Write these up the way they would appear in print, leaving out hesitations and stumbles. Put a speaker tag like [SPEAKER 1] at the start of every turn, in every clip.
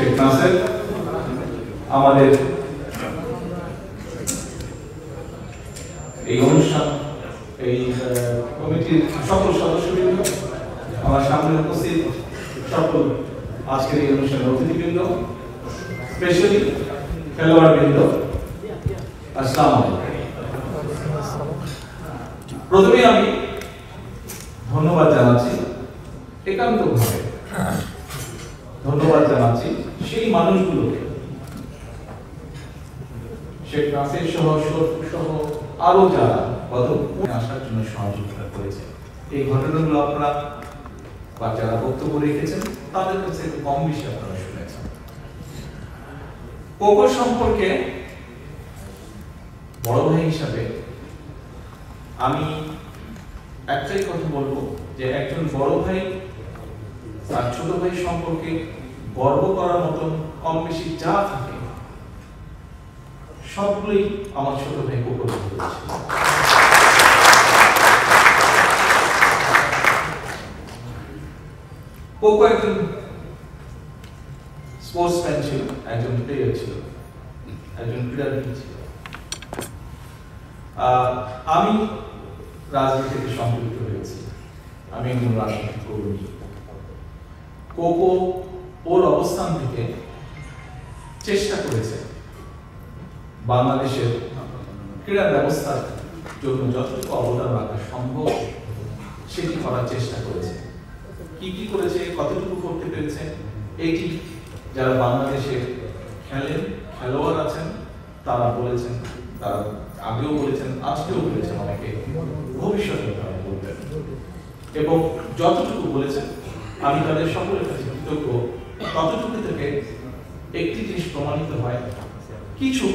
[SPEAKER 1] শেখ নাসের, আমাদের এই অনুষ্ঠান এই কমিটির সকল সদস্যবৃন্দ, আমার সামনে উপস্থিত সকল আজকের এই অনুষ্ঠানের অতিথিবৃন্দ, স্পেশালি খেলোয়াড়বৃন্দ, আসসালামু আলাইকুম। প্রথমে আমি ধন্যবাদ জানাচ্ছি, একান্তভাবে ধন্যবাদ জানাচ্ছি সেই মানুষগুলোকে, শেখ নাসির সহ সহ আরো যারা গত আসার জন্য সহযোগিতা করেছে। এই ঘটনাগুলো আপনারা বা যারা বক্তব্য রেখেছেন তাদের কাছে কম বেশি আপনারা শুনেছেন। কোকো সম্পর্কে বড় ভাই হিসাবে আমি একটাই কথা বলবো যে একজন বড় ভাই তার ছোট ভাই সম্পর্কে গর্ব করার মতন কম বেশি যা থাকে সবগুলোই আমার ছোট ভাই কোকো করেছে। কোকো একজন স্পোর্টসম্যান ছিল, একজন প্লেয়ার ছিল, একজন ক্রীড়াবিদ ছিল। আমি রাজনীতিতে সম্পৃক্ত হয়েছি, আমি একজন রাজনৈতিক কর্মী। কোকো ওর অবস্থান থেকে চেষ্টা করেছে বাংলাদেশের ক্রীড়া ব্যবস্থার জন্য যতটুকু অবদান রাখা সম্ভব সেটি করার চেষ্টা করেছে। কি কি করেছে, কতটুকু করতে পেরেছে, এটি যারা বাংলাদেশে খেলেন, খেলোয়াড় আছেন, তারা বলেছেন, তারা আগেও বলেছেন, আজকেও বলেছেন, অনেকে ভবিষ্যতে তারা বলবেন। এবং যতটুকু বলেছেন আমি তাদের সকলের কাছে কৃতজ্ঞ। ততটুকু থেকে একটি জিনিস প্রমাণিত হয়, কিছু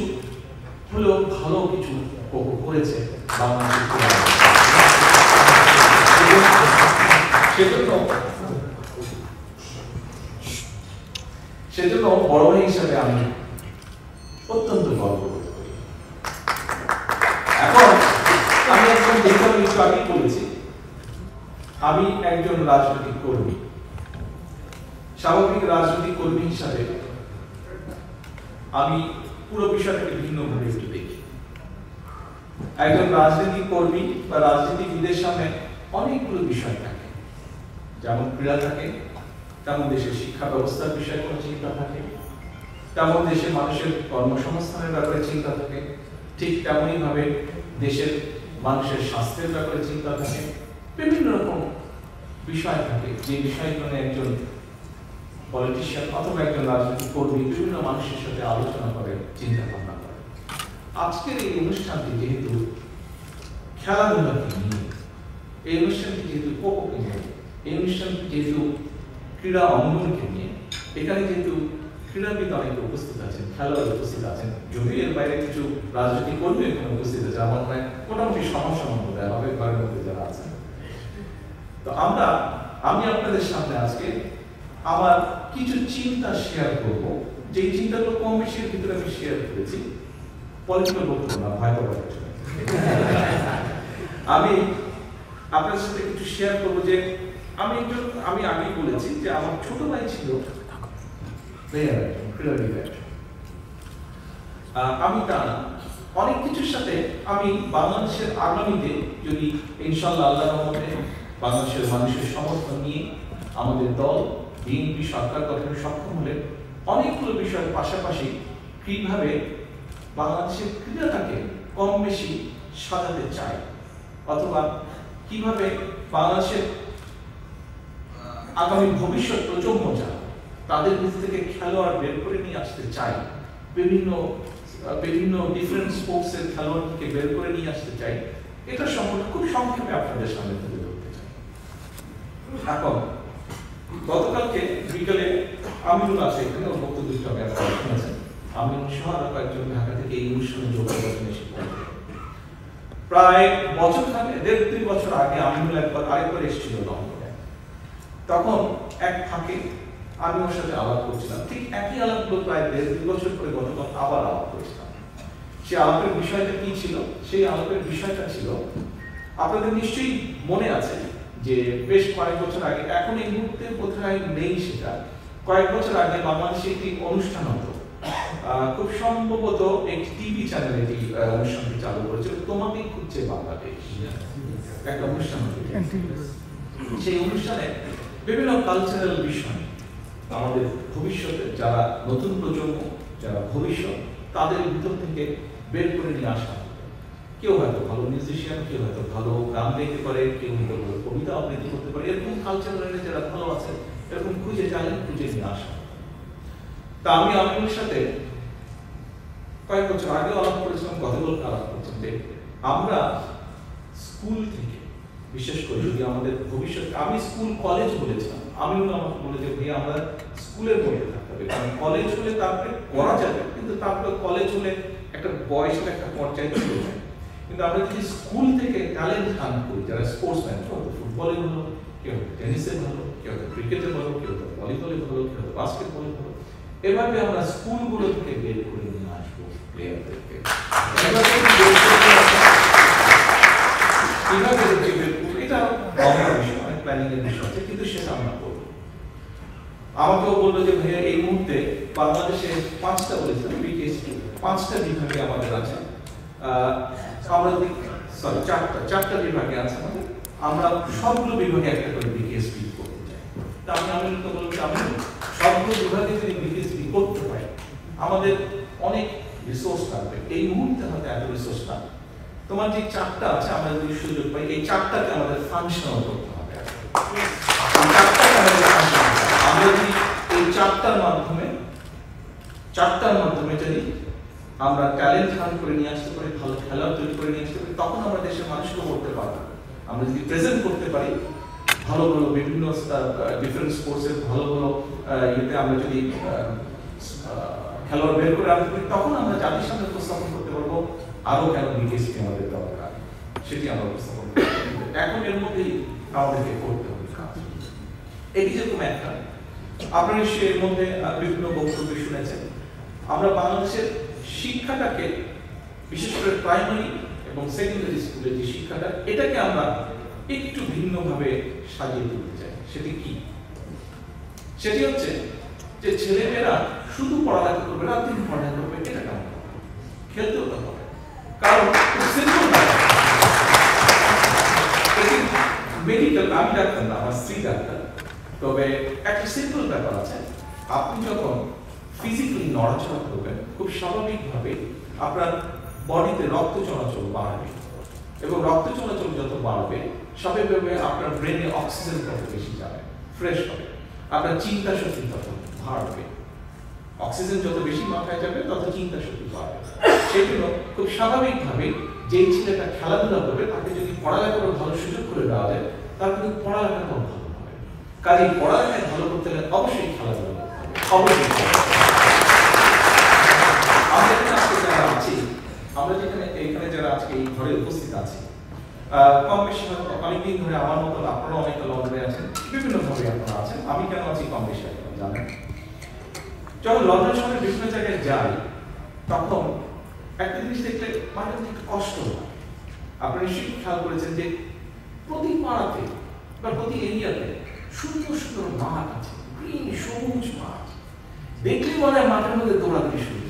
[SPEAKER 1] হলেও ভালো কিছু কোকো করেছে বাংলাদেশের। সেজন্য বড় ভাই হিসাবে আমি অত্যন্ত গর্ব বোধ করি। এখন আমি একজন দেখলাম একটু আগে বলেছি, আমি একজন রাজনৈতিক কর্মী। স্বাভাবিক রাজনৈতিক কর্মী হিসাবে আমি পুরো বিষয়টাকে ভিন্নভাবে একটু দেখি। একজন রাজনৈতিক কর্মী বা রাজনীতিবিদের সামনে অনেকগুলো বিষয় থাকে, যেমন ক্রীড়া থাকে, তেমন দেশের শিক্ষা ব্যবস্থার বিষয়ে কোনো চিন্তা থাকে, তেমন দেশের মানুষের কর্মসংস্থানের ব্যাপারে চিন্তা থাকে, ঠিক তেমনই ভাবে দেশের মানুষের স্বাস্থ্যের ব্যাপারে চিন্তা থাকে। বিভিন্ন রকম বিষয় থাকে যে বিষয়গুলো একজন পলিটিশিয়ান অথবা একজন রাজনৈতিক কর্মী বিভিন্ন মানুষের সাথে আলোচনা করে, চিন্তা ভাবনা করে। আজকের এই অনুষ্ঠানটি যেহেতু খেলাধুলাকে নিয়ে, এই অনুষ্ঠানটি যেহেতু কোকোকে নিয়ে, এই অনুষ্ঠানটি যেহেতু ক্রীড়া অঙ্গনকে নিয়ে, এখানে যেহেতু ক্রীড়াবিদ অনেকে উপস্থিত আছেন, খেলোয়াড় উপস্থিত আছেন, যদিও এর বাইরে কিছু রাজনৈতিক কর্মী এখানে উপস্থিত আছে, আমার মনে হয় মোটামুটি সমান বোধ হবে ঘরের মধ্যে যারা আছেন। তো আমি আপনাদের সামনে আজকে আমার কিছু চিন্তা শেয়ার করব, যে চিন্তাগুলো কম বেশির ভিতরে আমি শেয়ার করেছি। পলিটিক্যাল বক্তব্য না, ভয় পাওয়ার কিছু নেই। আমি আপনাদের সাথে কিছু শেয়ার করবো যে আমি আগেই বলেছি যে আমার ছোট ভাই ছিল প্লেয়ার, ক্রীড়াবিদ। আমি তা না, অনেক কিছুর সাথে আমি বাংলাদেশের আগামীতে যদি ইনশাআল্লাহ আল্লাহর রহমতে বাংলাদেশের মানুষের সমর্থন নিয়ে আমাদের দল বিএনপি সরকার গঠনে সক্ষম হলে অনেকগুলো বিষয়ের পাশাপাশি কিভাবে বাংলাদেশের ক্রীড়াটাকে কম বেশি সাজাতে চাই, অথবা কিভাবে বাংলাদেশের আগামী ভবিষ্যৎ প্রজন্ম যারা তাদের ভিতর থেকে খেলোয়াড় বের করে নিয়ে আসতে চাই, বিভিন্ন ডিফারেন্ট স্পোর্টসের খেলোয়াড়কে বের করে নিয়ে আসতে চাই, এটা সম্পর্কে খুব সংক্ষেপে আপনাদের সামনে তুলে ধরতে চাই। এখন গতকালকে বিকেলে আমিনুল আছে এখানে, ওর বক্তব্য আপনারা শুনেছেন। আমিনুল সহ আরো কয়েকজন ঢাকা থেকে এই অনুষ্ঠানে যোগদান এসে প্রায় বছর খানে 1.5-2 বছর আগে আমিনুল আরেকবার এসেছিল লন্ডনে। তখন এক ফাঁকে আমি ওর সাথে আলাপ করছিলাম, ঠিক একই আলাপগুলো প্রায় 1.5-2 বছর পরে গতকাল আবার আলাপ করেছিলাম। সে আলাপের বিষয়টা কি ছিল? সেই আলাপের বিষয়টা ছিল, আপনাদের নিশ্চয়ই মনে আছে যে বেশ কয়েক বছর আগে, এখন এই মুহূর্তে বোধহয় নেই সেটা, কয়েক বছর আগে বাংলাদেশে একটি অনুষ্ঠান হতো, খুব সম্ভবত একটি টিভি চ্যানেলে এটি অনুষ্ঠানটি চালু করেছিল, তোমাকে খুঁজছে বাংলাদেশ, একটা অনুষ্ঠান হতো। সেই অনুষ্ঠানে বিভিন্ন কালচারাল বিষয় আমাদের ভবিষ্যতে যারা নতুন প্রজন্ম, যারা ভবিষ্যৎ, তাদের ভিতর থেকে বের করে নিয়ে আসা। কেউ হয়তো ভালো মিউজিশিয়ান, কেউ হয়তো ভালো গান গাইতে পারে, কেউ হয়তো ভালো কবিতা আবৃত্তি করতে পারে, এরকম কালচারাল যারা ভালো আছে এরকম খুঁজে চাইলেন, খুঁজে নিয়ে আসা। তা আমি আপনাদের সাথে কয়েক বছর আগে আলাপ করেছিলাম, কথা বলতে আলাপ করছেন যে আমরা স্কুল থেকে, বিশেষ করে যদি আমাদের ভবিষ্যৎ, আমি স্কুল কলেজ বলেছিলাম, আমি আমাকে বলে যে ভাই আমরা স্কুলের মধ্যে থাকতে হবে, কারণ কলেজ হলে তারপরে করা যাবে, কিন্তু তারপরে কলেজ হলে একটা বয়সের একটা পর্যায়ে চলে যায়। কিন্তু আমরা যদি স্কুল থেকে ট্যালেন্ট হান্ট করি, যারা স্পোর্টসম্যান, কেউ হয়তো ফুটবলে ভালো, কেউ হয়তো টেনিসে ভালো, কেউ হয়তো ক্রিকেটে ভালো, কেউ হয়তো ভলিবলে ভালো, কেউ হয়তো বাস্কেটবলে ভালো, এভাবে আমরা স্কুলগুলো থেকে বের করে নিয়ে আসবো প্লেয়ারদেরকে। এটা আমার বিষয়, অনেক প্ল্যানিং এর বিষয় আছে, কিন্তু সেটা আমরা করবো। আমাকেও বললো যে ভাইয়া এই মুহূর্তে বাংলাদেশে 5টা বলেছিলাম বিকেএসপি, 5টা বিভাগে আমাদের আছে, আমরা সরি 4টা বিভাগে আছে আমাদের, আমরা সবগুলো বিভাগে একটা করে বিকেএসপি করতে চাই। তা আমি তো বললাম আমি সবগুলো বিভাগে যদি বিকেএসপি করতে পারি আমাদের অনেক রিসোর্স লাগবে, এই মুহূর্তে হয়তো এত রিসোর্স না। তোমার যে 4টা আছে আমরা যদি সুযোগ পাই, এই 4টাকে আমাদের ফাংশনাল করতে হবে। আমরা যদি এই 4টার মাধ্যমে যদি আমরা ট্যালেন্ট হান্ট করে নিয়ে আসতে পারি, ভালো খেলোয়াড় তৈরি করে নিয়ে আসতে পারি, তখন আমরা দেশের মানুষকে বলতে পারবো। আমরা যদি প্রেজেন্ট করতে পারি ভালো ভালো বিভিন্ন ডিফারেন্ট স্পোর্টসের ভালো ভালো ইয়েতে আমরা যদি খেলোয়াড় বের করে আনতে পারি, তখন আমরা জাতির সামনে উপস্থাপন করতে পারবো আরো কেন বিকেএসপি আমাদের দরকার, সেটি আমরা উপস্থাপন করতে পারবো। এখন এর মধ্যেই আমাদেরকে করতে হবে। এটি যেরকম একটা, আপনারা নিশ্চয়ই এর মধ্যে বিভিন্ন বক্তব্য শুনেছেন, আমরা বাংলাদেশের শিক্ষাটাকে বিশেষ করে প্রাইমারি এবং সেকেন্ডারি স্কুলের যে শিক্ষাটা, এটাকে আমরা একটু ভিন্নভাবে সাজিয়ে তুলতে চাই। সেটি কি? সেটি হচ্ছে যে ছেলেমেয়েরা শুধু পড়ালেখা করবে, রাত দিন পড়ালেখা করবে, এটা কেমন খেলতেও তো হবে, কারণ মেডিকেল, আমি ডাক্তার না, আমার স্ত্রী ডাক্তার, তবে একটা সিম্পল ব্যাপার আছে, আপনি যখন ফিজিক্যালি নড়াচড়া করবেন খুব স্বাভাবিকভাবে আপনার বডিতে রক্ত চলাচল বাড়বে, এবং রক্ত চলাচল যত বাড়বে স্বাভাবিকভাবে আপনার ব্রেনে অক্সিজেন তত বেশি যাবে, ফ্রেশ হবে, আপনার চিন্তা শক্তি তত বাড়বে। অক্সিজেন যত বেশি মাথায় যাবে তত চিন্তা শক্তি বাড়বে। সেই জন্য খুব স্বাভাবিকভাবে যেই ছেলেটা খেলাধুলা করবে তাকে যদি পড়ালেখার ভালো সুযোগ করে দেওয়া যায়, তার কিন্তু পড়ালেখাটাও ভালো হবে। কাজে পড়ালেখায় ভালো করতে গেলে অবশ্যই খেলাধুলা করতে হবে, অবশ্যই। আমরা যেখানে এখানে যারা আজকে এই ঘরে উপস্থিত আছি, কম বেশি অনেকদিন ধরে আমার মতো আপনারা অনেকটা লন্ডনে আছেন, বিভিন্ন ভাবে আপনারা আছেন। আমি কেন আছি কম বেশি আপনারা জানেন। যখন লন্ডন শহরে বিভিন্ন জায়গায় যাই, তখন একটা জিনিস দেখলে মাঝে মধ্যে একটু কষ্ট হয়। আপনারা নিশ্চয়ই খেয়াল করেছেন যে প্রতি পাড়াতে বা প্রতি এরিয়াতে সুন্দর সুন্দর মাঠ আছে, গ্রিন সবুজ মাঠ, দেখলে মনে হয় মাঠের মধ্যে দৌড়াতে শুরু